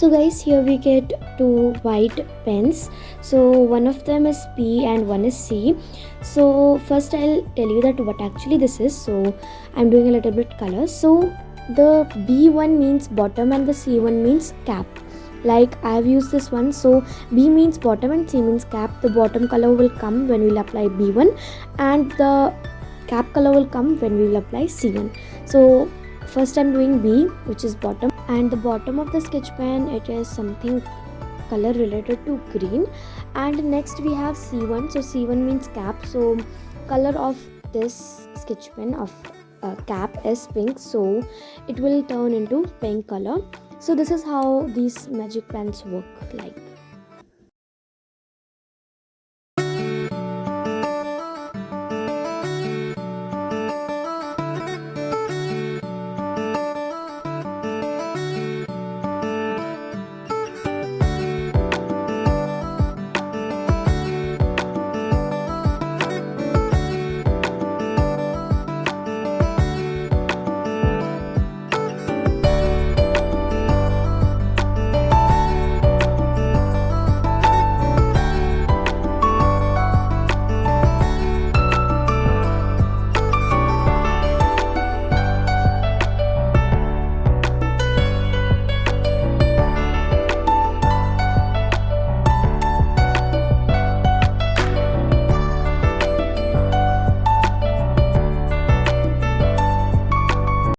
So guys, here we get two white pens. So one of them is P and one is C. So first I'll tell you that what actually this is. So I'm doing a little bit color. So the B one means bottom and the C one means cap. Like I have used this one. So B means bottom and C means cap. The bottom color will come when we'll apply B1 and the cap color will come when we will apply C1. So first I'm doing B, which is bottom, and the bottom of the sketch pen, it is something color related to green. And next we have C1. So C1 means cap. So color of this sketch pen of cap is pink, so it will turn into pink color. So this is how these magic pens work like.